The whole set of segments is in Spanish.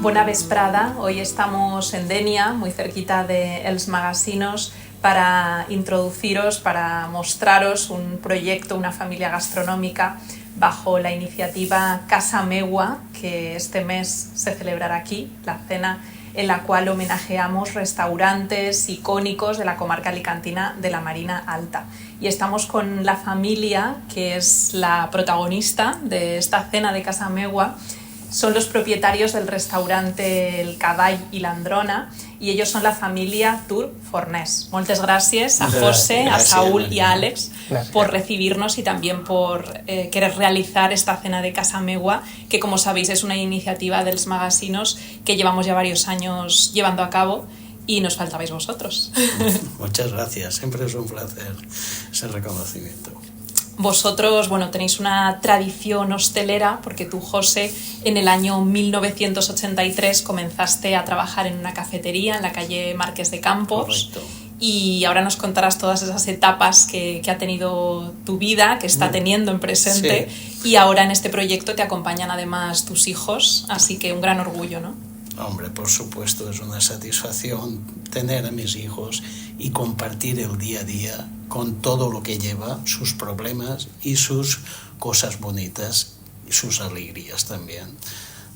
Bona vesprada, hoy estamos en Denia, muy cerquita de Els Magasinos, para introduciros, para mostraros un proyecto, una familia gastronómica bajo la iniciativa Casa Meua, que este mes se celebrará aquí, la cena en la cual homenajeamos restaurantes icónicos de la comarca alicantina de la Marina Alta. Y estamos con la familia que es la protagonista de esta cena de Casa Meua. Son los propietarios del restaurante El Cavall i l'Androna y ellos son la familia Tur Fornés. Muchas gracias a José, a Saúl y a Àlex por recibirnos y también por querer realizar esta cena de Casa Meua, que como sabéis es una iniciativa dels Magasinos que llevamos ya varios años llevando a cabo y nos faltabais vosotros. Muchas gracias, siempre es un placer ese reconocimiento. Vosotros, bueno, tenéis una tradición hostelera porque tú, José, en el año 1983 comenzaste a trabajar en una cafetería en la calle Marqués de Campos. Correcto. Y ahora nos contarás todas esas etapas que ha tenido tu vida, que está teniendo en presente, sí. Y ahora en este proyecto te acompañan además tus hijos, así que un gran orgullo, ¿no? Hombre, por supuesto, es una satisfacción tener a mis hijos y compartir el día a día con todo lo que lleva, sus problemas y sus cosas bonitas y sus alegrías también.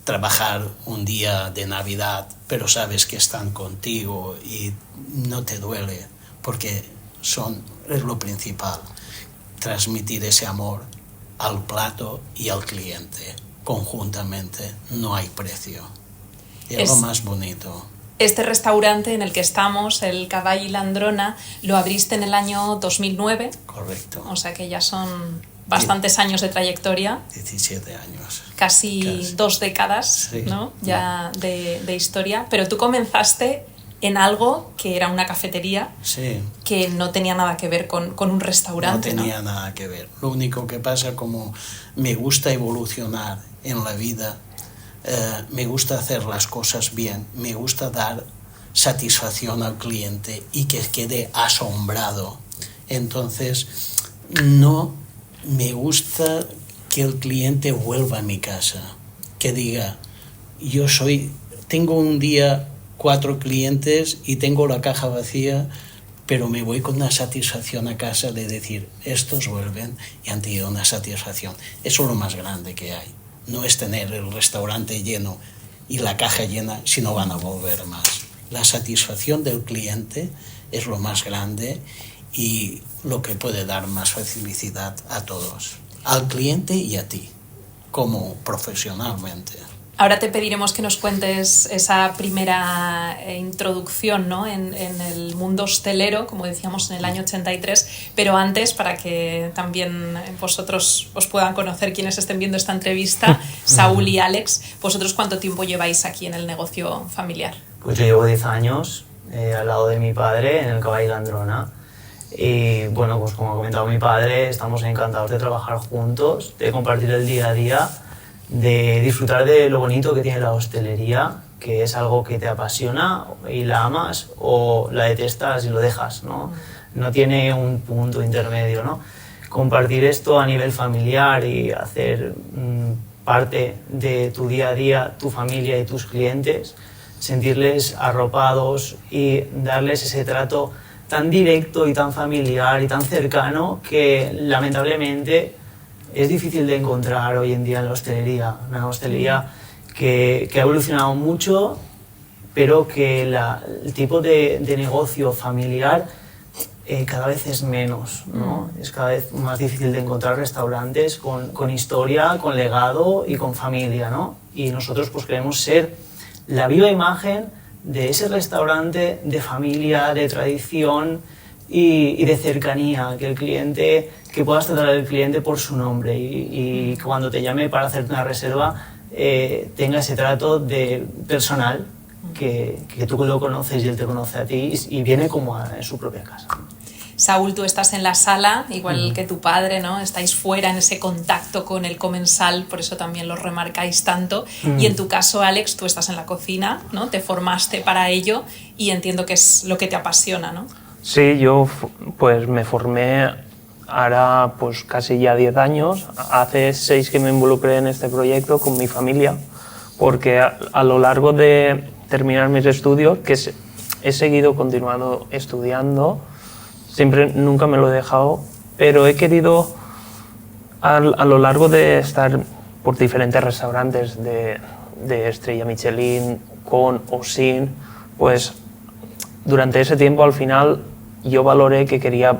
Trabajar un día de Navidad, pero sabes que están contigo y no te duele, porque es lo principal, transmitir ese amor al plato y al cliente conjuntamente, no hay precio. Es lo más bonito. Este restaurante en el que estamos, el Cavall i l'Androna, lo abriste en el año 2009. Correcto. O sea que ya son bastantes años de trayectoria. 17 años. Casi 2 décadas, sí, ¿no? Ya de historia. Pero tú comenzaste en algo que era una cafetería, sí, que no tenía nada que ver con un restaurante. No tenía nada que ver. Lo único que pasa, como me gusta evolucionar en la vida, me gusta hacer las cosas bien, me gusta dar satisfacción al cliente y que quede asombrado. Entonces, no me gusta que el cliente vuelva a mi casa, que diga, tengo un día 4 clientes y tengo la caja vacía, pero me voy con una satisfacción a casa de decir, estos vuelven y han tenido una satisfacción. Eso es lo más grande que hay. No es tener el restaurante lleno y la caja llena si no van a volver más. La satisfacción del cliente es lo más grande y lo que puede dar más felicidad a todos, al cliente y a ti, como profesionalmente. Ahora te pediremos que nos cuentes esa primera introducción, ¿no? en el mundo hostelero, como decíamos, en el año 83, pero antes, para que también vosotros os puedan conocer quienes estén viendo esta entrevista, Saúl y Àlex, ¿vosotros cuánto tiempo lleváis aquí en el negocio familiar? Pues yo llevo 10 años al lado de mi padre en el Cavall i l'Androna. Y bueno, pues como ha comentado mi padre, estamos encantados de trabajar juntos, de compartir el día a día, de disfrutar de lo bonito que tiene la hostelería, que es algo que te apasiona y la amas, o la detestas y lo dejas, ¿no? No tiene un punto intermedio, ¿no? Compartir esto a nivel familiar y hacer parte de tu día a día, tu familia y tus clientes, sentirles arropados y darles ese trato tan directo y tan familiar y tan cercano que lamentablemente es difícil de encontrar hoy en día en la hostelería. Una hostelería que ha evolucionado mucho, pero que el tipo de negocio familiar cada vez es menos, ¿no? Es cada vez más difícil de encontrar restaurantes con historia, con legado y con familia, ¿no? Y nosotros pues queremos ser la viva imagen de ese restaurante de familia, de tradición y de cercanía, que puedas tratar al cliente por su nombre y cuando te llame para hacerte una reserva tenga ese trato de personal, que tú lo conoces y él te conoce a ti y viene como en su propia casa. Saúl, tú estás en la sala, igual que tu padre, ¿no? Estáis fuera en ese contacto con el comensal, por eso también lo remarcáis tanto. Y en tu caso, Àlex, tú estás en la cocina, ¿no? Te formaste para ello y entiendo que es lo que te apasiona, ¿no? Sí, yo pues me formé ahora pues casi ya 10 años. Hace 6 que me involucré en este proyecto con mi familia, porque a lo largo de terminar mis estudios, que he seguido continuando estudiando, siempre, nunca me lo he dejado, pero he querido, a lo largo de estar por diferentes restaurantes de estrella Michelin, con o sin, pues durante ese tiempo al final yo valoré que quería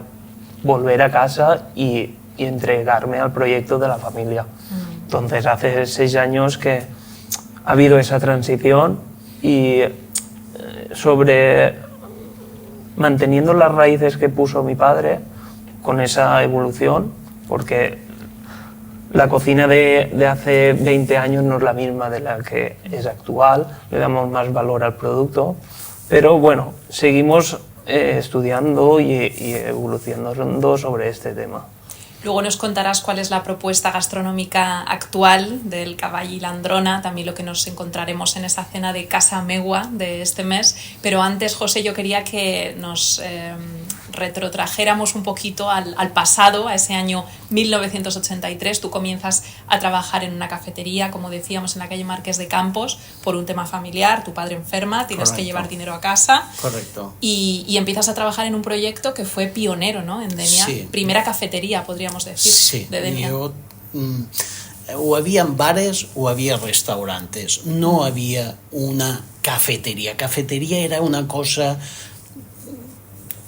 volver a casa y entregarme al proyecto de la familia. Entonces hace 6 años que ha habido esa transición y sobre manteniendo las raíces que puso mi padre con esa evolución, porque la cocina de hace 20 años no es la misma de la que es actual, le damos más valor al producto, pero bueno, seguimos estudiando y evolucionando sobre este tema. Luego nos contarás cuál es la propuesta gastronómica actual del Cavall i l'Androna, también lo que nos encontraremos en esa cena de Casa Megua de este mes. Pero antes, José, yo quería que nos retrotrajéramos un poquito al pasado, a ese año 1983. Tú comienzas a trabajar en una cafetería, como decíamos, en la calle Marqués de Campos, por un tema familiar. Tu padre enferma, tienes que llevar dinero a casa. Correcto. Y empiezas a trabajar en un proyecto que fue pionero, ¿no? En Denia. Sí. Primera cafetería, podríamos decir, sí, de Denia. O habían bares o había restaurantes. No había una cafetería. Cafetería era una cosa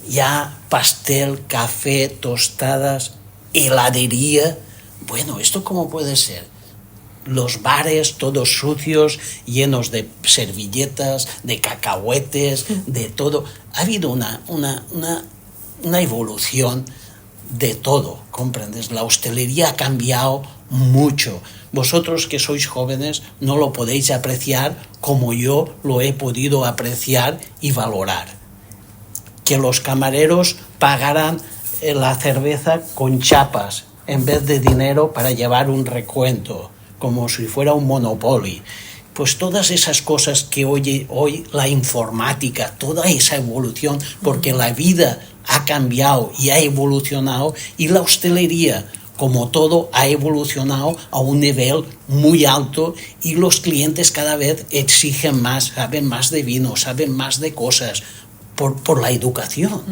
ya pastel, café, tostadas, heladería. Bueno, ¿esto cómo puede ser? Los bares todos sucios, llenos de servilletas, de cacahuetes, de todo. Ha habido una evolución de todo, ¿comprendes? La hostelería ha cambiado mucho. Vosotros que sois jóvenes no lo podéis apreciar como yo lo he podido apreciar y valorar. Que los camareros pagaran la cerveza con chapas en vez de dinero para llevar un recuento, como si fuera un Monopoly. Pues todas esas cosas que hoy la informática, toda esa evolución, porque la vida ha cambiado y ha evolucionado, y la hostelería, como todo, ha evolucionado a un nivel muy alto, y los clientes cada vez exigen más, saben más de vino, saben más de cosas, por la educación,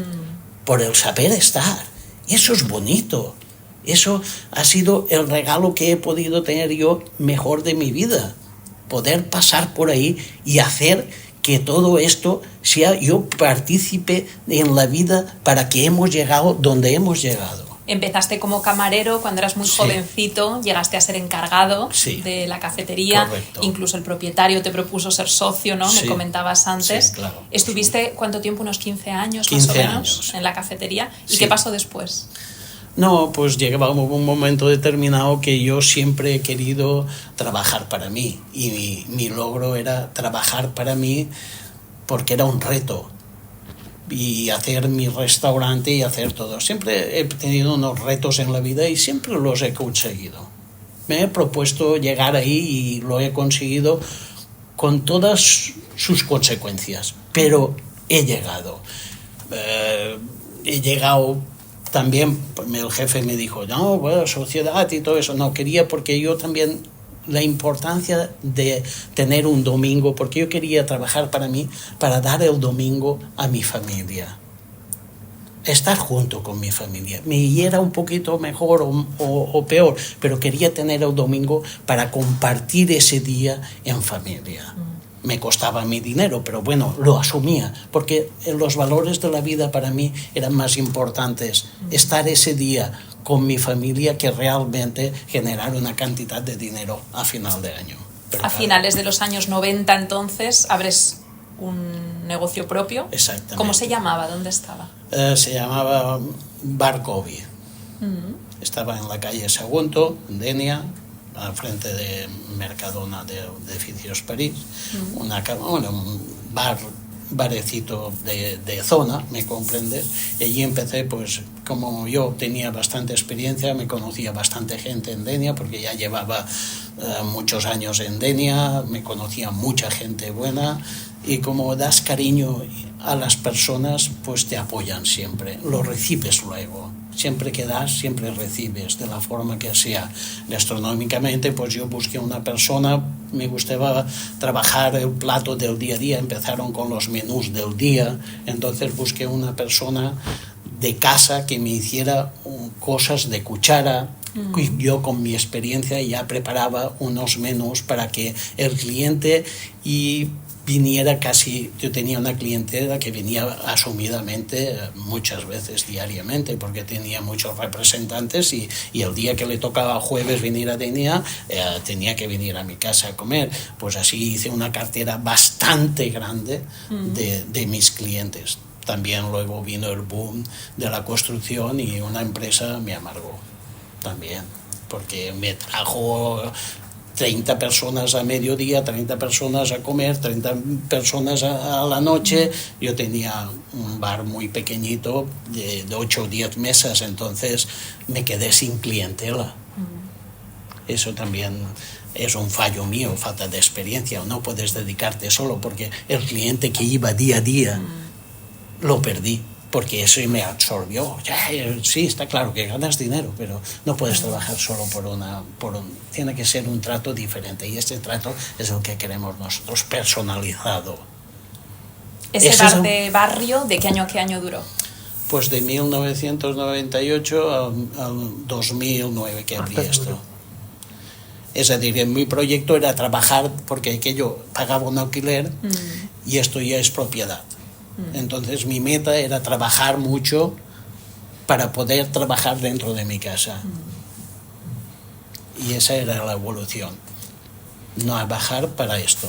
por el saber estar. Eso es bonito. Eso ha sido el regalo que he podido tener yo mejor de mi vida. Poder pasar por ahí y hacer que todo esto sea yo partícipe en la vida para que hemos llegado donde hemos llegado. Empezaste como camarero cuando eras muy jovencito, llegaste a ser encargado de la cafetería. Correcto. Incluso el propietario te propuso ser socio, ¿no? Me comentabas antes. Sí, claro. ¿Estuviste cuánto tiempo? ¿Unos 15 años 15 más o menos años. En la cafetería? ¿Y qué pasó después? No, pues llegaba un momento determinado que yo siempre he querido trabajar para mí, y mi logro era trabajar para mí porque era un reto, y hacer mi restaurante y hacer todo. Siempre he tenido unos retos en la vida y siempre los he conseguido. Me he propuesto llegar ahí y lo he conseguido con todas sus consecuencias, pero he llegado. He llegado también, el jefe me dijo, no, bueno, sociedad y todo eso, no quería, porque yo también, la importancia de tener un domingo, porque yo quería trabajar para mí, para dar el domingo a mi familia, estar junto con mi familia. Me iera un poquito mejor o peor, pero quería tener el domingo para compartir ese día en familia. Me costaba mi dinero, pero bueno, lo asumía, porque los valores de la vida para mí eran más importantes. Estar ese día con mi familia que realmente generar una cantidad de dinero a final de año. Pero a finales de los años 90, entonces, abres un negocio propio. Exactamente. ¿Cómo se llamaba? ¿Dónde estaba? Se llamaba Bar Gobi. Estaba en la calle Sagunto, en Denia, al frente de Mercadona de Edificios París, un barecito de zona, ¿me comprendes? Y allí empecé, pues como yo tenía bastante experiencia, me conocía bastante gente en Denia, porque ya llevaba muchos años en Denia, me conocía mucha gente buena, y como das cariño a las personas, pues te apoyan siempre, lo recibes luego. Siempre que das, siempre recibes, de la forma que sea. Gastronómicamente, pues yo busqué una persona, me gustaba trabajar el plato del día a día, empezaron con los menús del día, entonces busqué una persona de casa que me hiciera cosas de cuchara. Yo con mi experiencia ya preparaba unos menús para que el cliente viniera casi, yo tenía una clientela que venía asumidamente muchas veces diariamente porque tenía muchos representantes y el día que le tocaba jueves venir a Denia tenía que venir a mi casa a comer. Pues así hice una cartera bastante grande de mis clientes. También luego vino el boom de la construcción y una empresa me amargó también, porque me trajo 30 personas a mediodía, 30 personas a comer, 30 personas a la noche. Yo tenía un bar muy pequeñito de 8 o 10 mesas, entonces me quedé sin clientela. Eso también es un fallo mío, falta de experiencia. No puedes dedicarte solo porque el cliente que iba día a día lo perdí, porque eso me absorbió. Sí, está claro que ganas dinero, pero no puedes trabajar solo tiene que ser un trato diferente, y este trato es el que queremos nosotros, personalizado. ¿Ese bar de barrio, de qué año duró? Pues de 1998 al 2009 que abrí esto. Es decir, mi proyecto era trabajar, porque aquello pagaba un alquiler y esto ya es propiedad. Entonces mi meta era trabajar mucho para poder trabajar dentro de mi casa. Y esa era la evolución. No bajar para esto.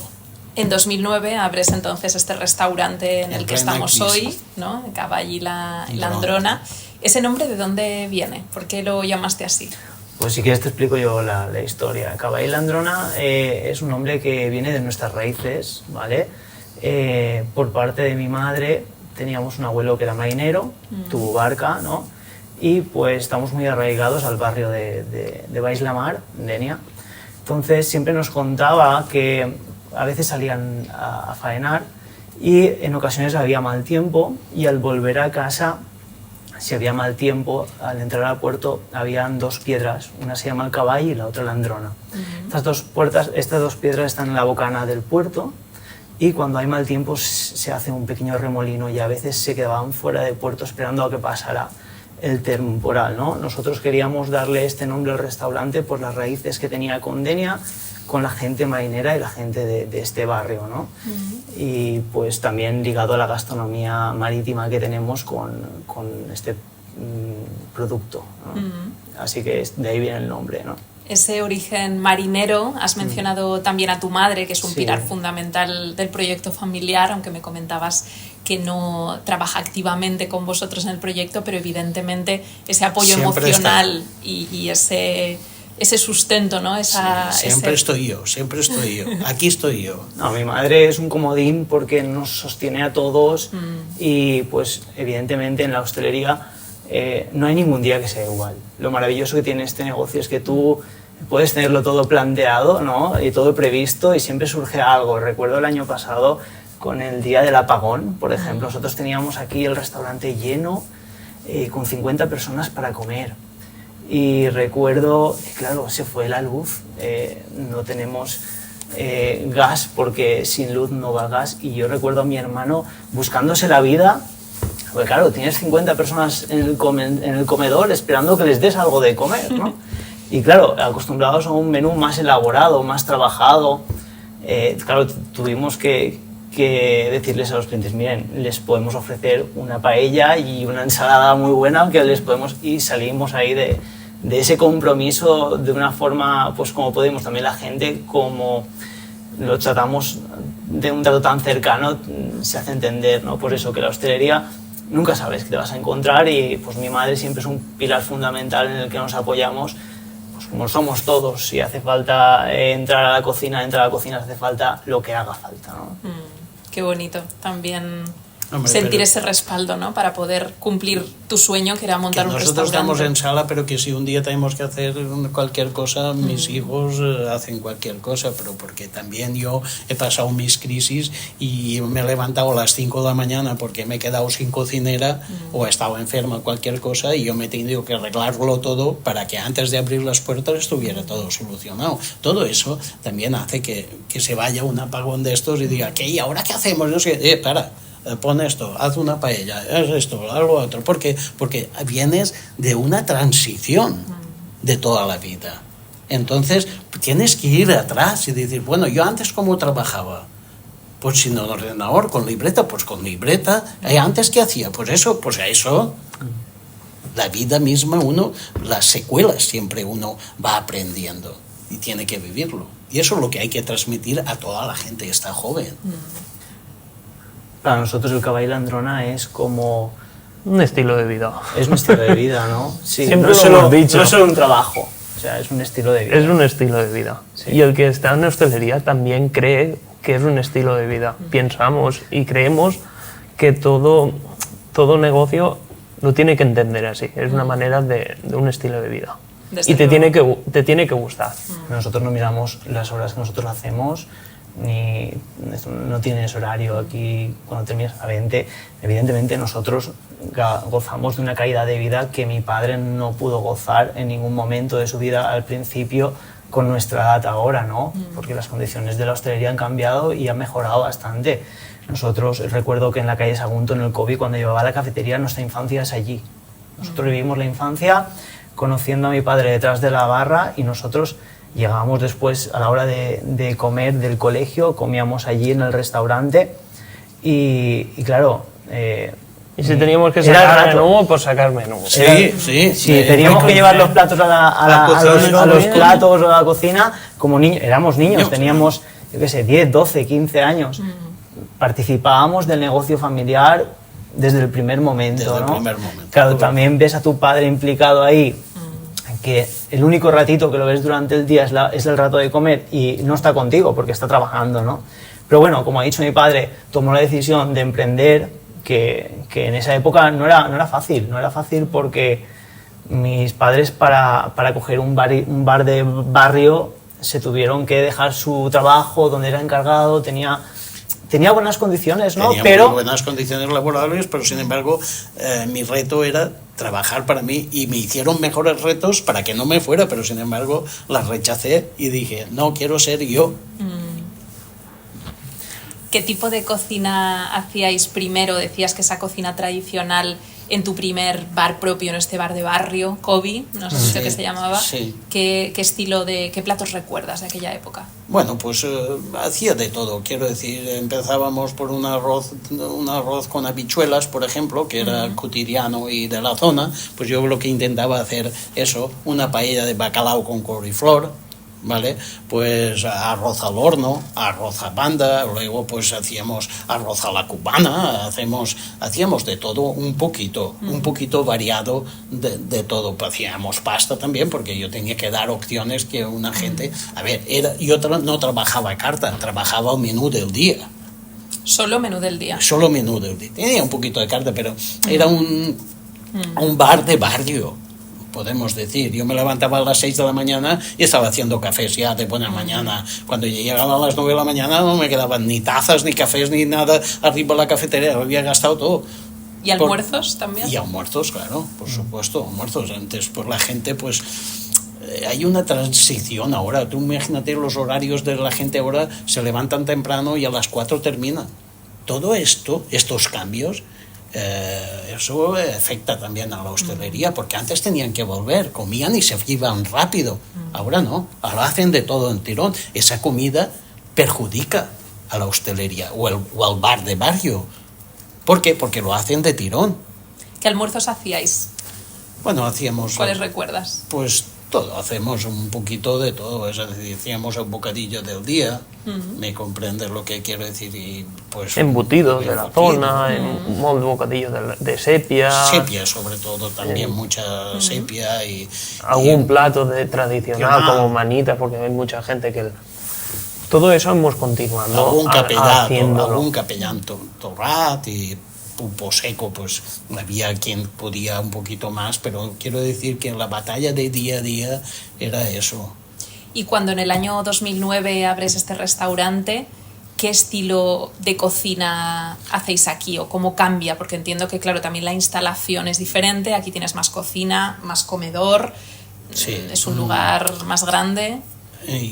En 2009 abres entonces este restaurante en el que estamos crisis. hoy, ¿no? Cavall y la Androna. ¿Ese nombre de dónde viene? ¿Por qué lo llamaste así? Pues si quieres te explico yo la historia. Cavall y la Androna es un nombre que viene de nuestras raíces, ¿vale? Por parte de mi madre teníamos un abuelo que era marinero, tuvo barca, ¿no? Y pues estamos muy arraigados al barrio de Baix la Mar, Denia. Entonces siempre nos contaba que a veces salían a faenar y en ocasiones había mal tiempo, y al volver a casa, si había mal tiempo, al entrar al puerto habían 2 piedras, una se llama el Cavall y la otra la Androna. Estas dos piedras están en la bocana del puerto, y cuando hay mal tiempo se hace un pequeño remolino, y a veces se quedaban fuera de puerto esperando a que pasara el temporal, ¿no? Nosotros queríamos darle este nombre al restaurante por las raíces que tenía con Denia, con la gente marinera y la gente de este barrio, ¿no? Y pues también ligado a la gastronomía marítima que tenemos con este producto, ¿no? Así que de ahí viene el nombre, ¿no? Ese origen marinero, has mencionado también a tu madre, que es un pilar fundamental del proyecto familiar, aunque me comentabas que no trabaja activamente con vosotros en el proyecto, pero evidentemente ese apoyo Siempre emocional y ese sustento, ¿no? Siempre estoy yo, aquí estoy yo. No, mi madre es un comodín porque nos sostiene a todos y pues evidentemente en la hostelería no hay ningún día que sea igual. Lo maravilloso que tiene este negocio es que tú puedes tenerlo todo planteado, ¿no? Y todo previsto, y siempre surge algo. Recuerdo el año pasado con el día del apagón, por ejemplo, nosotros teníamos aquí el restaurante lleno con 50 personas para comer. Y recuerdo, claro, se fue la luz, no tenemos gas porque sin luz no va gas, y yo recuerdo a mi hermano buscándose la vida, porque claro, tienes 50 personas en el comedor esperando que les des algo de comer, ¿no? Y claro, acostumbrados a un menú más elaborado, más trabajado, claro, tuvimos que decirles a los clientes, miren, les podemos ofrecer una paella y una ensalada muy buena, que les podemos, y salimos ahí de ese compromiso de una forma, pues como podemos. También la gente, como lo tratamos de un trato tan cercano, se hace entender, ¿no? Por eso que la hostelería nunca sabes qué te vas a encontrar, y pues mi madre siempre es un pilar fundamental en el que nos apoyamos, pues como somos todos. Si hace falta entrar a la cocina, hace falta lo que haga falta, ¿no? Qué bonito también Hombre, sentir pero- ese respaldo, ¿no? Para poder cumplir tu sueño, que era montar Que un nosotros restaurante. estamos en sala, pero que si un día tenemos que hacer cualquier cosa, mis hijos hacen cualquier cosa, pero porque también yo he pasado mis crisis y me he levantado a las 5 de la mañana porque me he quedado sin cocinera o he estado enferma, cualquier cosa, y yo me he tenido que arreglarlo todo para que antes de abrir las puertas estuviera todo solucionado. Todo eso también hace que se vaya un apagón de estos y diga, ¿qué? ¿Y ahora qué hacemos? No sé, para. Pon esto, haz una paella, haz esto, haz lo otro. ¿Por qué? Porque vienes de una transición de toda la vida. Entonces, tienes que ir atrás y decir, bueno, yo antes cómo trabajaba. Pues sin ordenador, con libreta, pues con libreta. ¿Antes qué hacía? Pues eso, la vida misma, las secuelas siempre uno va aprendiendo y tiene que vivirlo. Y eso es lo que hay que transmitir a toda la gente que está joven. Para nosotros el Cavall Androna es como... Un estilo de vida. Es un estilo de vida, ¿no? Sí, Siempre no es lo solo, hemos dicho. no es solo un trabajo, o sea, es un estilo de vida. Es un estilo de vida. Sí. Y el que está en hostelería también cree que es un estilo de vida. Pensamos y creemos que todo negocio lo tiene que entender así. Es una manera de un estilo de vida. Desde Y te luego. tiene que gustar. Nosotros no miramos las horas que nosotros hacemos, ni no tienes horario aquí cuando terminas. Evidentemente nosotros gozamos de una calidad de vida que mi padre no pudo gozar en ningún momento de su vida al principio con nuestra edad ahora, ¿no? Porque las condiciones de la hostelería han cambiado y han mejorado bastante. Nosotros, recuerdo que en la calle Sagunto, en el COVID, cuando llevaba la cafetería, nuestra infancia es allí. Nosotros vivimos la infancia conociendo a mi padre detrás de la barra y nosotros llegábamos después a la hora de comer del colegio, comíamos allí en el restaurante y claro... Y si teníamos que era sacar rato. menú, pues sacar menú. Sí. Sí, teníamos que llevar los platos a los platos o a la cocina como niños. Éramos niños, teníamos, yo qué sé, 10, 12, 15 años. Participábamos del negocio familiar desde el primer momento, Desde el ¿no? primer momento. Claro, también ves a tu padre implicado ahí, que el único ratito que lo ves durante el día es el rato de comer y no está contigo porque está trabajando, ¿no? Pero bueno, como ha dicho mi padre, tomó la decisión de emprender, que en esa época no era fácil porque mis padres para coger un bar de barrio se tuvieron que dejar su trabajo donde era encargado, tenía buenas condiciones, ¿no? Tenía muy buenas condiciones laborales, pero sin embargo mi reto era trabajar para mí y me hicieron mejores retos para que no me fuera, pero sin embargo las rechacé y dije, no, quiero ser yo. ¿Qué tipo de cocina hacíais primero? Decías que esa cocina tradicional en tu primer bar propio, en este bar de barrio, Kobe, no sé si Sí, que se llamaba. sí. ¿Qué estilo qué platos recuerdas de aquella época? Bueno, pues hacía de todo, quiero decir, empezábamos por un arroz con habichuelas, por ejemplo, que era cotidiano y de la zona, pues yo lo que intentaba hacer eso, una paella de bacalao con coliflor, ¿vale? Pues arroz al horno, arroz a banda, luego pues hacíamos arroz a la cubana, hacíamos de todo un poquito variado de todo. Hacíamos pasta también porque yo tenía que dar opciones que una gente, yo no trabajaba a carta, trabajaba un menú del día. Solo menú del día. Solo menú del día. Tenía un poquito de carta, pero era un bar de barrio, podemos decir. Yo me levantaba a las 6 de la mañana y estaba haciendo cafés ya de buena mañana. Cuando llegaba a las 9 de la mañana no me quedaban ni tazas, ni cafés, ni nada arriba de la cafetería, lo había gastado todo. ¿Y almuerzos también? Y almuerzos, claro, por supuesto, almuerzos. Antes, pues la gente, pues hay una transición ahora. Tú imagínate los horarios de la gente ahora, se levantan temprano y a las 4 terminan. Todo estos cambios, eso afecta también a la hostelería, porque antes tenían que volver, comían y se iban rápido. Ahora no, ahora hacen de todo en tirón. Esa comida perjudica a la hostelería o al bar de barrio. ¿Por qué? Porque lo hacen de tirón. ¿Qué almuerzos hacíais? Bueno, hacíamos... ¿Cuáles recuerdas? Pues todo, hacemos un poquito de todo, es decir, hacíamos un bocadillo del día, me comprendes lo que quiero decir, y pues... Embutidos de la zona, un bocadillo de sepia... Sepia sobre todo, también mucha sepia y... Algún plato tradicional como manita, porque hay mucha gente que... Todo eso hemos continuado algún haciéndolo. capellán torrat y pulpo seco, pues había quien podía un poquito más, pero quiero decir que la batalla de día a día era eso. Y cuando en el año 2009 abres este restaurante, ¿qué estilo de cocina hacéis aquí o cómo cambia? Porque entiendo que, claro, también la instalación es diferente, aquí tienes más cocina, más comedor, sí. Es un lugar más grande.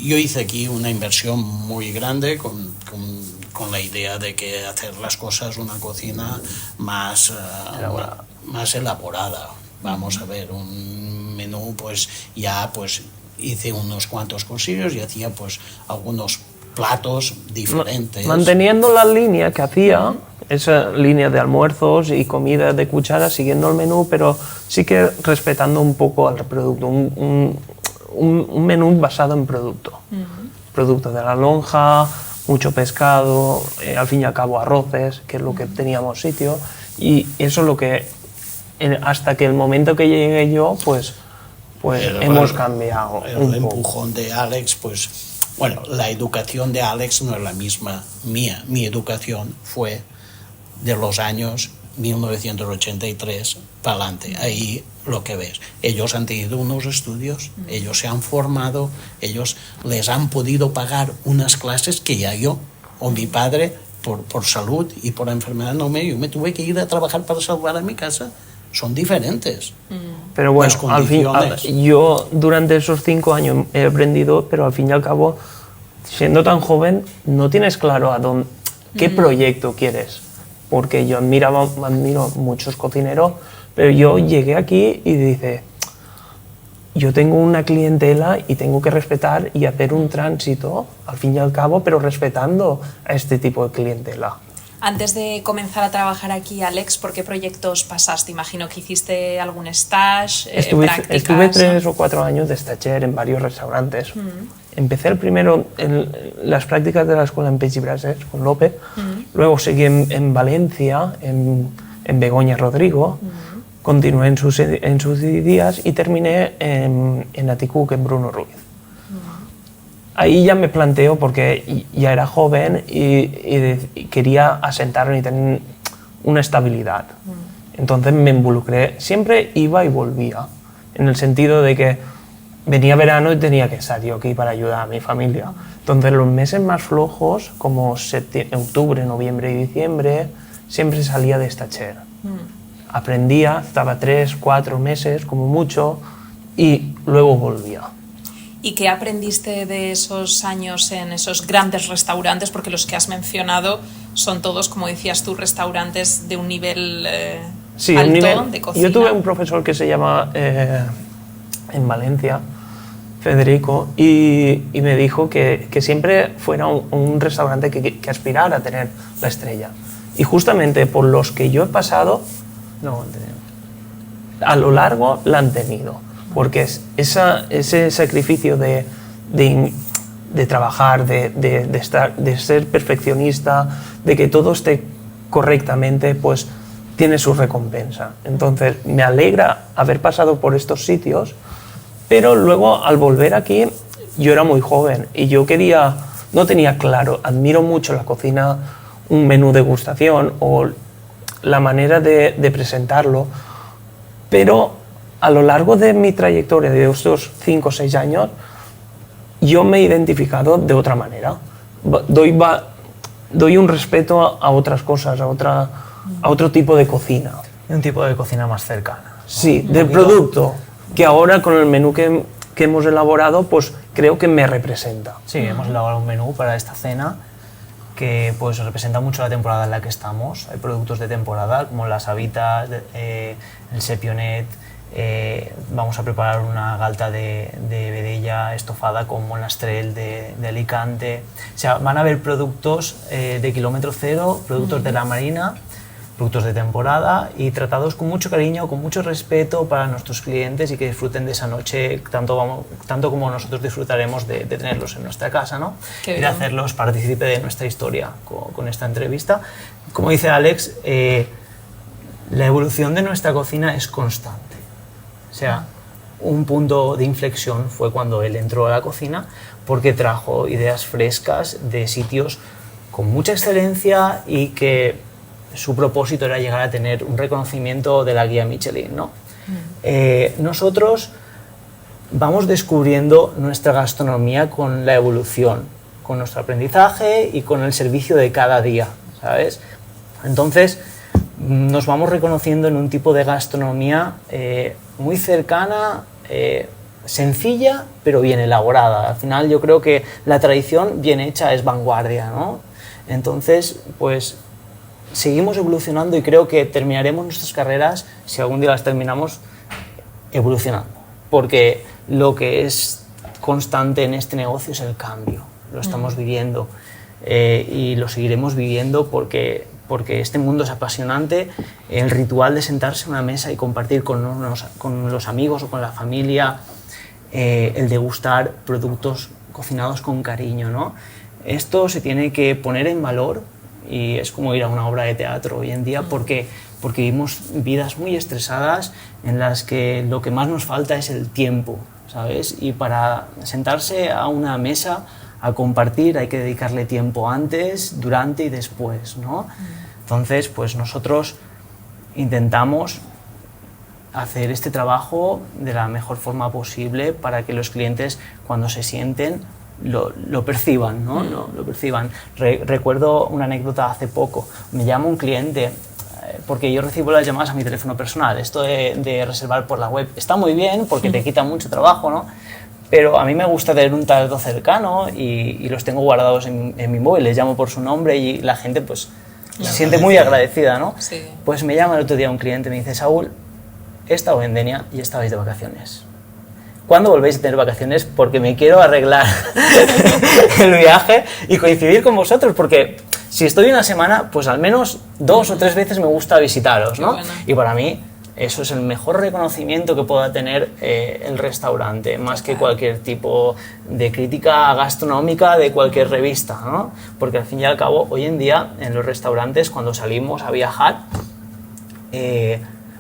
Yo hice aquí una inversión muy grande con la idea de que hacer las cosas una cocina más elaborada. Vamos a ver, un menú, pues ya pues hice unos cuantos cursillos y hacía pues algunos platos diferentes. Manteniendo la línea que hacía, esa línea de almuerzos y comida de cuchara, siguiendo el menú, pero sí que respetando un poco al producto, un menú basado en producto. Producto de la lonja, mucho pescado, al fin y al cabo arroces, que es lo que teníamos sitio, y eso es lo que, hasta que el momento que llegué yo, pues hemos cambiado el empujón de Alex, pues bueno, la educación de Alex no es la misma mía. Mi educación fue de los años 1983 para adelante. Ahí lo que ves. Ellos han tenido unos estudios, ellos se han formado, ellos les han podido pagar unas clases que ya yo o mi padre, por salud y por enfermedad, yo me tuve que ir a trabajar para salvar a mi casa. Son diferentes. Pero bueno, yo durante esos 5 años he aprendido, pero al fin y al cabo, siendo tan joven, no tienes claro qué proyecto quieres. Porque yo admiro muchos cocineros, pero yo llegué aquí y dice, yo tengo una clientela y tengo que respetar y hacer un tránsito, al fin y al cabo, pero respetando a este tipo de clientela. Antes de comenzar a trabajar aquí, Alex, ¿por qué proyectos pasaste? Imagino que hiciste algún stage, prácticas. Estuve 3 o 4 años de stagiaire en varios restaurantes. Empecé el primero en las prácticas de la escuela en Peix i Brases, con López. Luego seguí en Valencia, en Begoña Rodrigo. Continué en sus días y terminé en Aticuc, en Bruno Ruiz. Ahí ya me planteo, porque ya era joven y quería asentarme y tener una estabilidad. Entonces me involucré, siempre iba y volvía, en el sentido de que venía verano y tenía que estar yo aquí para ayudar a mi familia. Entonces los meses más flojos, como octubre, noviembre y diciembre, siempre salía de stagiaire. Aprendía, estaba 3, 4 meses como mucho y luego volvía. ¿Y qué aprendiste de esos años en esos grandes restaurantes? Porque los que has mencionado son todos, como decías tú, restaurantes de un nivel alto de cocina. Yo tuve un profesor que se llama en Valencia, Federico, y me dijo que siempre fuera un restaurante que aspirara a tener la estrella. Y justamente por los que yo he pasado, no han tenido. A lo largo la han tenido. Porque ese sacrificio de trabajar, de ser perfeccionista, de que todo esté correctamente, pues tiene su recompensa. Entonces me alegra haber pasado por estos sitios, pero luego al volver aquí yo era muy joven y yo no tenía claro, admiro mucho la cocina, un menú degustación o la manera de presentarlo, pero a lo largo de mi trayectoria de estos 5 o 6 años, yo me he identificado de otra manera. Doy un respeto a otras cosas, a otro tipo de cocina. Un tipo de cocina más cercana. Sí, del producto, que ahora con el menú que hemos elaborado, pues creo que me representa. Sí, hemos elaborado un menú para esta cena que pues representa mucho la temporada en la que estamos. Hay productos de temporada como las habitas, el sepionet. Vamos a preparar una galta de vedella estofada con monastrell de Alicante. O sea, van a haber productos de kilómetro cero, productos de la marina, productos de temporada y tratados con mucho cariño, con mucho respeto para nuestros clientes y que disfruten de esa noche tanto como nosotros disfrutaremos de tenerlos en nuestra casa, ¿no? Y de hacerlos partícipe de nuestra historia con esta entrevista. Como dice Alex, la evolución de nuestra cocina es constante. O sea, un punto de inflexión fue cuando él entró a la cocina porque trajo ideas frescas de sitios con mucha excelencia y que su propósito era llegar a tener un reconocimiento de la guía Michelin, ¿no? Nosotros vamos descubriendo nuestra gastronomía con la evolución, con nuestro aprendizaje y con el servicio de cada día, ¿sabes? Entonces, nos vamos reconociendo en un tipo de gastronomía muy cercana, sencilla, pero bien elaborada. Al final yo creo que la tradición bien hecha es vanguardia, ¿no? Entonces, pues seguimos evolucionando y creo que terminaremos nuestras carreras, si algún día las terminamos, evolucionando. Porque lo que es constante en este negocio es el cambio. Lo estamos viviendo y lo seguiremos viviendo porque este mundo es apasionante. El ritual de sentarse a una mesa y compartir con los amigos o con la familia, el degustar productos cocinados con cariño, ¿no? Esto se tiene que poner en valor y es como ir a una obra de teatro hoy en día porque vivimos vidas muy estresadas en las que lo que más nos falta es el tiempo, ¿sabes? Y para sentarse a una mesa a compartir hay que dedicarle tiempo antes, durante y después, ¿no? Entonces, pues nosotros intentamos hacer este trabajo de la mejor forma posible para que los clientes, cuando se sienten, lo perciban, ¿no? Lo perciban. Recuerdo una anécdota hace poco. Me llama un cliente, porque yo recibo las llamadas a mi teléfono personal. Esto de reservar por la web está muy bien porque te quita mucho trabajo, ¿no? Pero a mí me gusta tener un trato cercano y los tengo guardados en mi móvil. Les llamo por su nombre y la gente pues se siente muy agradecida, ¿no? Sí. Pues me llama el otro día un cliente y me dice: Saúl, he estado en Denia y estabais de vacaciones. ¿Cuándo volvéis a tener vacaciones? Porque me quiero arreglar el viaje y coincidir con vosotros, porque si estoy una semana, pues al menos 2 o 3 veces me gusta visitaros, ¿no? Bueno. Y para mí eso es el mejor reconocimiento que pueda tener el restaurante, más que cualquier tipo de crítica gastronómica de cualquier revista, ¿no? Porque al fin y al cabo, hoy en día, en los restaurantes, cuando salimos a viajar,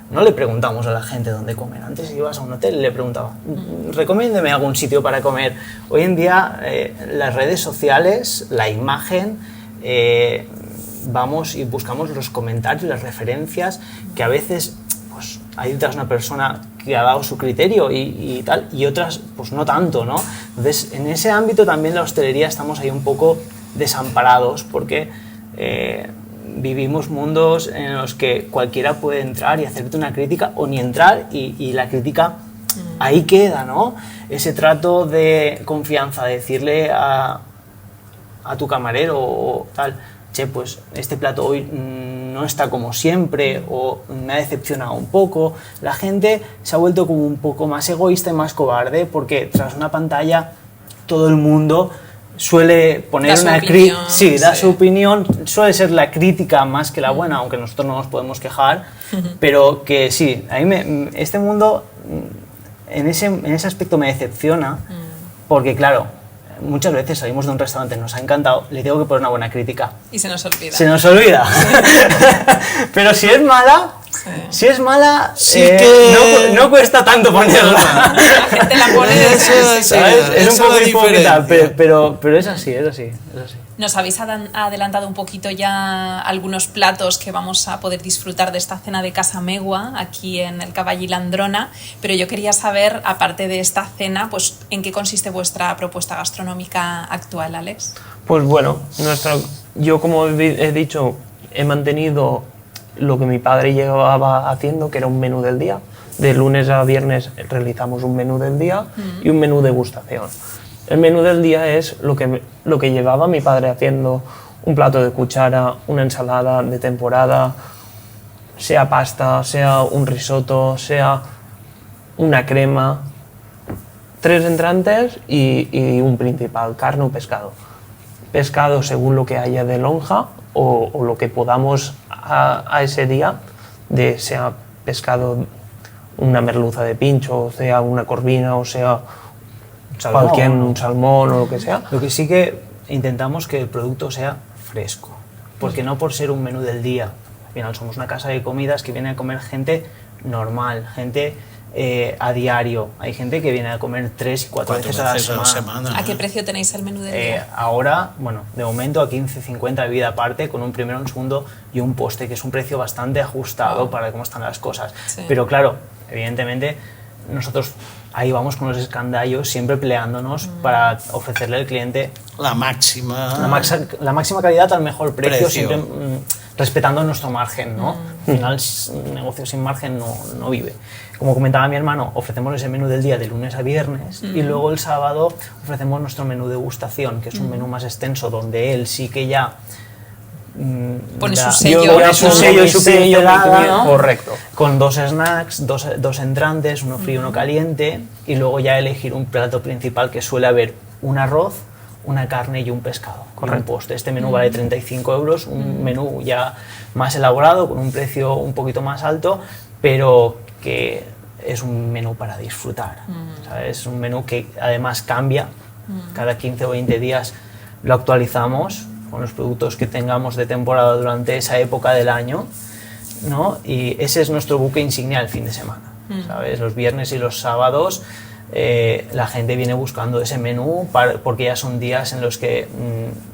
no le preguntamos a la gente dónde comer. Antes ibas a un hotel y le preguntaba: recomiéndeme algún sitio para comer. Hoy en día, las redes sociales, la imagen, vamos y buscamos los comentarios, las referencias, que a veces pues, hay detrás una persona que ha dado su criterio y tal, y otras pues no tanto, ¿no? Entonces, en ese ámbito también la hostelería estamos ahí un poco desamparados porque vivimos mundos en los que cualquiera puede entrar y hacerte una crítica o ni entrar y la crítica ahí queda, ¿no? Ese trato de confianza, de decirle a tu camarero o tal: che, pues este plato hoy no está como siempre o me ha decepcionado un poco. La gente se ha vuelto como un poco más egoísta y más cobarde porque tras una pantalla todo el mundo suele poner una crítica, da su opinión, suele ser la crítica más que la buena, aunque nosotros no nos podemos quejar, pero que sí, a mí este mundo en ese aspecto me decepciona, porque claro, muchas veces salimos de un restaurante, nos ha encantado, le tengo que poner una buena crítica. Y se nos olvida. Se nos olvida. Pero si es mala, sí que no cuesta tanto ponerla. La gente la pone ¿sabes? Es un poco hipócrita, pero es así, es así. Nos habéis adelantado un poquito ya algunos platos que vamos a poder disfrutar de esta cena de Casa Megua aquí en el Cavall Landrona, pero yo quería saber, aparte de esta cena, pues ¿en qué consiste vuestra propuesta gastronómica actual, Alex? Pues bueno, yo como he dicho, he mantenido lo que mi padre llevaba haciendo, que era un menú del día. De lunes a viernes realizamos un menú del día y un menú degustación. El menú del día es lo que llevaba mi padre haciendo: un plato de cuchara, una ensalada de temporada, sea pasta, sea un risotto, sea una crema, 3 entrantes y un principal, carne o pescado. Pescado según lo que haya de lonja o lo que podamos a ese día, sea pescado, una merluza de pincho, o sea una corvina, o sea un salmón o lo que sea. Lo que sí que intentamos que el producto sea fresco, porque no por ser un menú del día. Al final somos una casa de comidas que viene a comer gente normal, gente a diario. Hay gente que viene a comer 3 y 4 veces a la semana. ¿A qué precio tenéis el menú del día? Ahora, bueno, de momento a 15,50 bebida aparte, con un primero, un segundo y un postre, que es un precio bastante ajustado para cómo están las cosas. Sí. Pero claro, evidentemente, nosotros ahí vamos con los escandallos, siempre peleándonos para ofrecerle al cliente la máxima calidad al mejor precio. Siempre respetando nuestro margen, ¿no? Al final, un negocio sin margen no vive. Como comentaba mi hermano, ofrecemos ese menú del día de lunes a viernes y luego el sábado ofrecemos nuestro menú degustación, que es un menú más extenso donde él sí que ya pone su sello, y su pincelada, ¿no? Correcto. Con 2 snacks, dos entrantes, uno frío y uno caliente, y luego ya elegir un plato principal que suele haber un arroz, una carne y un pescado, con un postre. Este menú vale 35 euros, un menú ya más elaborado, con un precio un poquito más alto, pero que es un menú para disfrutar. ¿Sabes? Es un menú que además cambia, cada 15 o 20 días lo actualizamos con los productos que tengamos de temporada durante esa época del año, ¿no? Y ese es nuestro buque insignia el fin de semana, ¿sabes? Los viernes y los sábados la gente viene buscando ese menú porque ya son días en los que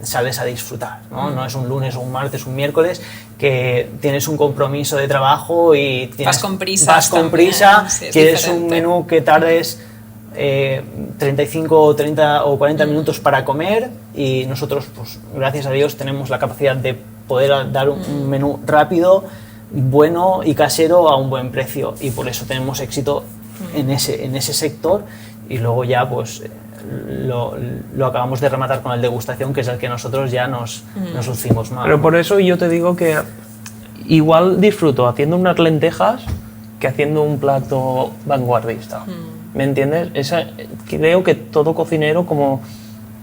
sales a disfrutar, ¿no? No es un lunes o un martes, un miércoles que tienes un compromiso de trabajo y vas con prisa, sí, quieres un menú que tardes 35 o 30 o 40 minutos para comer, y nosotros, pues gracias a Dios, tenemos la capacidad de poder dar un menú rápido, bueno y casero a un buen precio, y por eso tenemos éxito en ese sector. Y luego ya pues lo acabamos de rematar con el degustación, que es el que nosotros ya nos lucimos más. Pero por eso yo te digo que igual disfruto haciendo unas lentejas que haciendo un plato vanguardista. ¿Me entiendes? Creo que todo cocinero, como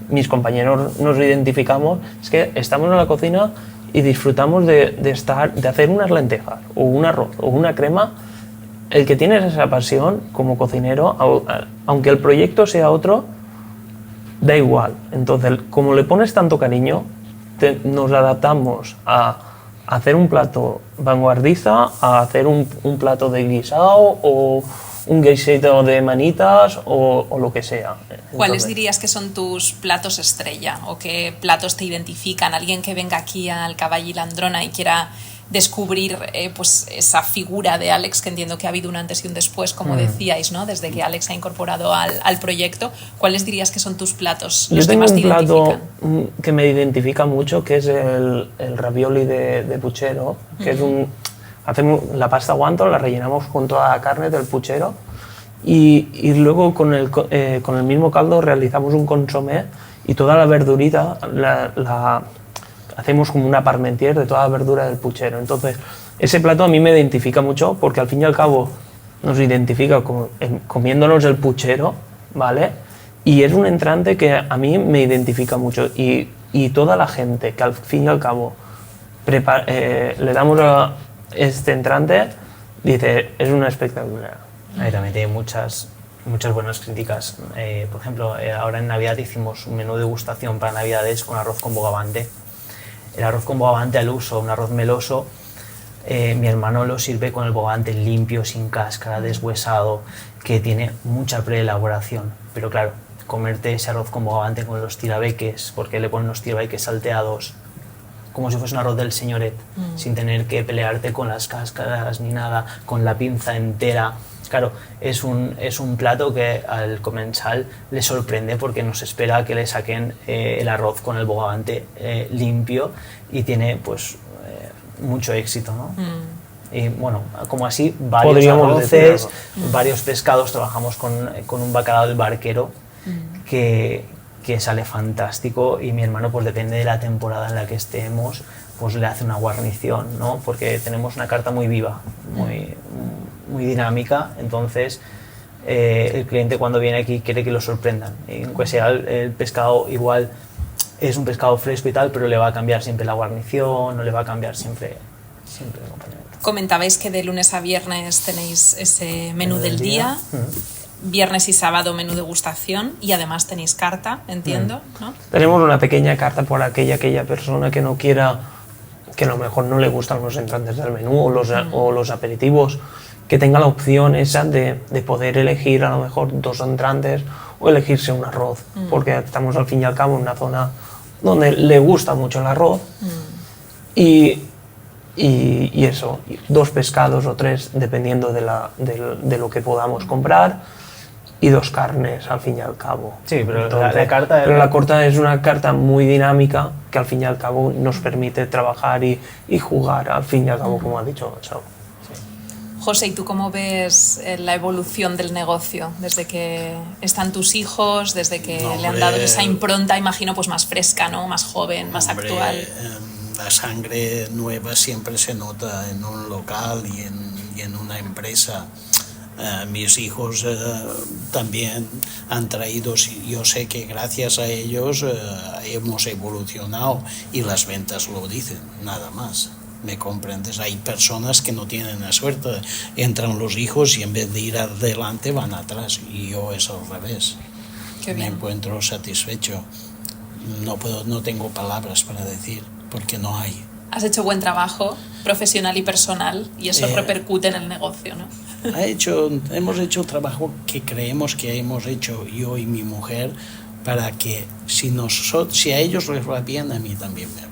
mis compañeros nos identificamos, es que estamos en la cocina y disfrutamos de hacer unas lentejas o un arroz o una crema. El que tienes esa pasión como cocinero, aunque el proyecto sea otro, da igual. Entonces, como le pones tanto cariño, nos adaptamos a hacer un plato vanguardista, a hacer un plato de guisado o un guisado de manitas o lo que sea. ¿Cuáles dirías que son tus platos estrella o qué platos te identifican? Alguien que venga aquí al Cavall i l'Androna y quiera descubrir pues esa figura de Àlex, que entiendo que ha habido un antes y un después, como decíais, ¿no? Desde que Àlex se ha incorporado al proyecto. ¿Cuáles dirías que son tus platos, los que más te identifican? Yo tengo un plato que me identifica mucho, que es el ravioli de puchero, que es hacemos la pasta guanto, la rellenamos con toda la carne del puchero y luego con el mismo caldo realizamos un consomé y toda la verdurita la hacemos como una parmentier de toda la verdura del puchero. Entonces, ese plato a mí me identifica mucho porque al fin y al cabo nos identifica comiéndonos el puchero, ¿vale? Y es un entrante que a mí me identifica mucho y toda la gente que al fin y al cabo le damos este entrante dice, es una espectacular. Ahí también tiene muchas buenas críticas. Por ejemplo, ahora en Navidad hicimos un menú de degustación para Navidades con arroz con bogavante. El arroz con bogavante al uso, un arroz meloso, mi hermano lo sirve con el bogavante limpio, sin cáscara, deshuesado, que tiene mucha preelaboración. Pero claro, comerte ese arroz con bogavante con los tirabeques, porque le ponen los tirabeques salteados, como si fuese un arroz del señoret, sin tener que pelearte con las cáscaras ni nada, con la pinza entera. Claro, es un plato que al comensal le sorprende porque nos espera que le saquen el arroz con el bogavante limpio y tiene pues mucho éxito, ¿no? Y bueno, como así, varios arroces, varios pescados. Trabajamos con un bacalao del barquero que sale fantástico, y mi hermano, pues depende de la temporada en la que estemos, pues le hace una guarnición, ¿no? Porque tenemos una carta muy viva, muy dinámica, entonces el cliente cuando viene aquí quiere que lo sorprendan, y aunque sea el pescado igual es un pescado fresco y tal, pero le va a cambiar siempre la guarnición, no le va a cambiar siempre el acompañamiento. Comentabais que de lunes a viernes tenéis ese menú del día. Viernes y sábado menú degustación, y además tenéis carta, entiendo, ¿no? Tenemos una pequeña carta por aquella persona que no quiera, que a lo mejor no le gustan los entrantes del menú o los aperitivos, que tenga la opción esa de poder elegir a lo mejor 2 entrantes o elegirse un arroz, porque estamos al fin y al cabo en una zona donde le gusta mucho el arroz y eso, 2 pescados o 3 dependiendo de lo que podamos comprar y 2 carnes al fin y al cabo. Sí, pero entonces, la carta... Pero la carta es una carta muy dinámica que al fin y al cabo nos permite trabajar y jugar al fin y al cabo, como ha dicho Saúl. José, ¿y tú cómo ves la evolución del negocio desde que están tus hijos, desde que le han dado esa impronta, imagino, pues más fresca, ¿no? Más joven, más actual? La sangre nueva siempre se nota en un local y en una empresa. Mis hijos también han traído, yo sé que gracias a ellos hemos evolucionado y las ventas lo dicen, nada más. ¿Me comprendes? Hay personas que no tienen la suerte, entran los hijos y en vez de ir adelante van atrás, y yo es al revés. Me encuentro satisfecho. No tengo palabras para decir, porque no hay. Has hecho buen trabajo profesional y personal y eso repercute en el negocio, ¿no? Hemos hecho trabajo que creemos que hemos hecho yo y mi mujer para que si a ellos les va bien, a mí también me va bien.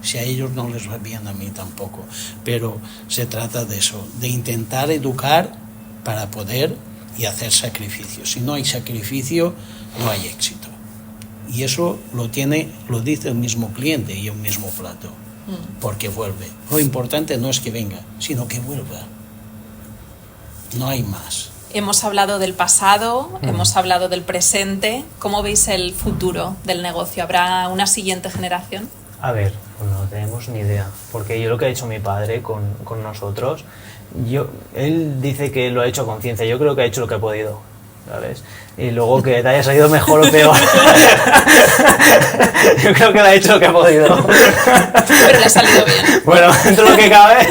Si a ellos no les va bien, a mí tampoco. Pero se trata de eso, de intentar educar para poder y hacer sacrificios. Si no hay sacrificio, no hay éxito. Y eso lo dice el mismo cliente y el mismo plato, porque vuelve. Lo importante no es que venga, sino que vuelva. No hay más. Hemos hablado del pasado, hemos hablado del presente. ¿Cómo veis el futuro del negocio? ¿Habrá una siguiente generación? A ver, pues no tenemos ni idea, porque yo lo que ha hecho mi padre con nosotros, él dice que lo ha hecho a conciencia, yo creo que ha hecho lo que ha podido, ¿sabes? Y luego que te haya salido mejor o peor, yo creo que lo ha hecho lo que ha podido. Pero le ha salido bien. Bueno, dentro de lo que cabe,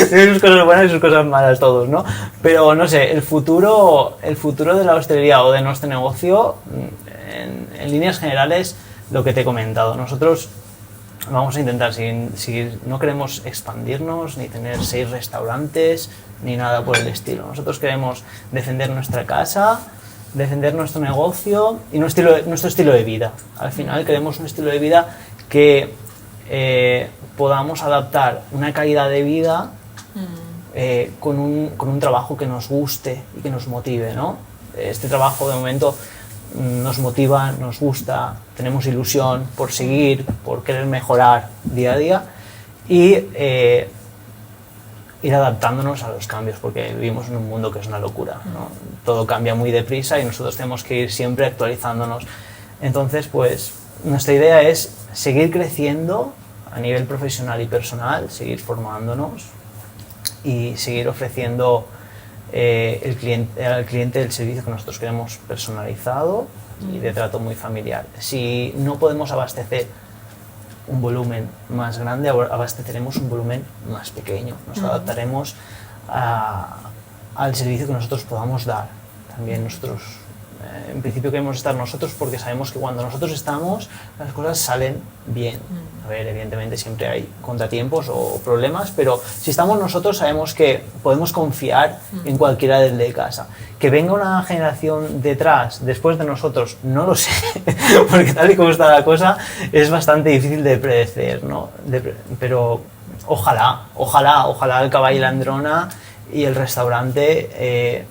tiene sus cosas buenas y sus cosas malas todos, ¿no? Pero no sé, el futuro de la hostelería o de nuestro negocio, en líneas generales, lo que te he comentado. Nosotros vamos a intentar seguir, no queremos expandirnos, ni tener 6 restaurantes, ni nada por el estilo. Nosotros queremos defender nuestra casa, defender nuestro negocio y nuestro estilo de vida. Al final queremos un estilo de vida que podamos adaptar una calidad de vida con un trabajo que nos guste y que nos motive, ¿no? Este trabajo de momento nos motiva, nos gusta, tenemos ilusión por seguir, por querer mejorar día a día y ir adaptándonos a los cambios, porque vivimos en un mundo que es una locura, ¿no? Todo cambia muy deprisa y nosotros tenemos que ir siempre actualizándonos. Entonces, pues, nuestra idea es seguir creciendo a nivel profesional y personal, seguir formándonos y seguir ofreciendo al cliente el servicio que nosotros queremos personalizado y de trato muy familiar. Si no podemos abastecer un volumen más grande, abasteceremos un volumen más pequeño. Nos adaptaremos al servicio que nosotros podamos dar. También nosotros, en principio queremos estar nosotros porque sabemos que cuando nosotros estamos las cosas salen bien. A ver, evidentemente siempre hay contratiempos o problemas, pero si estamos nosotros sabemos que podemos confiar en cualquiera del de casa. Que venga una generación detrás, después de nosotros, no lo sé, porque tal y como está la cosa es bastante difícil de predecir, ¿no? Pero ojalá el Cavall i l'Androna y el restaurante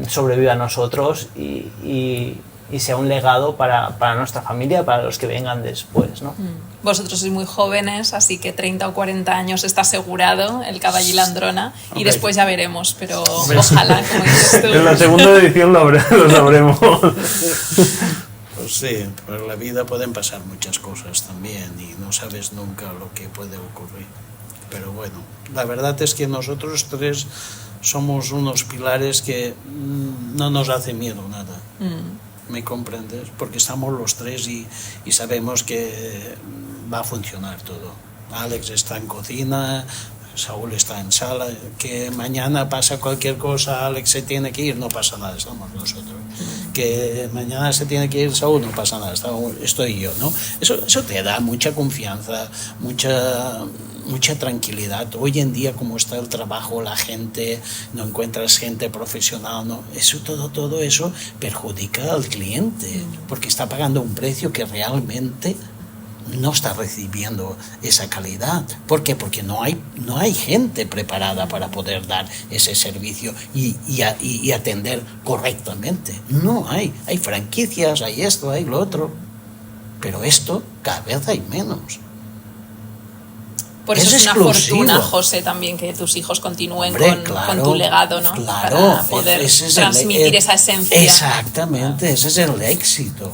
sobreviva a nosotros y sea un legado para nuestra familia, para los que vengan después, ¿no? Vosotros sois muy jóvenes, así que 30 o 40 años está asegurado el Cavall i l'Androna y después ya veremos, pero ojalá, como dices tú. En la segunda edición lo sabremos. Pues sí, por la vida pueden pasar muchas cosas también y no sabes nunca lo que puede ocurrir. Pero bueno, la verdad es que nosotros 3 somos unos pilares que no nos hace miedo nada. ¿Me comprendes? Porque estamos los 3 y sabemos que va a funcionar todo. Alex está en cocina, Saúl está en sala, que mañana pasa cualquier cosa, Alex se tiene que ir, no pasa nada, estamos nosotros. Que mañana se tiene que ir Saúl, no pasa nada, estoy yo, ¿no? Eso te da mucha confianza, mucha tranquilidad. Hoy en día, como está el trabajo, la gente, no encuentras gente profesional, no, eso todo eso perjudica al cliente, porque está pagando un precio que realmente no está recibiendo esa calidad. ¿Por qué? Porque no hay gente preparada para poder dar ese servicio y atender correctamente. No hay franquicias, hay esto, hay lo otro, pero esto cada vez hay menos. Por eso es una fortuna, José, también que tus hijos continúen con tu legado, ¿no? Claro, para poder transmitir esa esencia. Exactamente, ese es el éxito.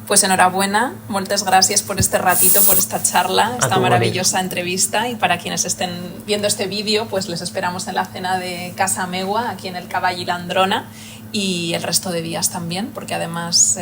Pues enhorabuena, moltes gràcies por este ratito, por esta charla, esta maravillosa entrevista, y para quienes estén viendo este vídeo, pues les esperamos en la cena de Casa Meua, aquí en el Cavall i l'Androna, y el resto de días también, porque además,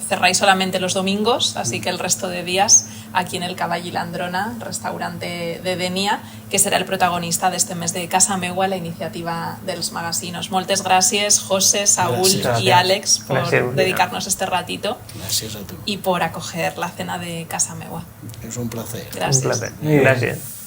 cerráis solamente los domingos, así que el resto de días aquí en el Cavall i l'Androna, restaurante de Dénia, que será el protagonista de este mes de Casa Meua, la iniciativa dels Magasinos. Moltes gràcies, José, Saúl y Àlex, por dedicarnos este ratito. Gracias a tú. Y por acoger la cena de Casa Meua. Es un placer. Gracias. Un placer. Gracias.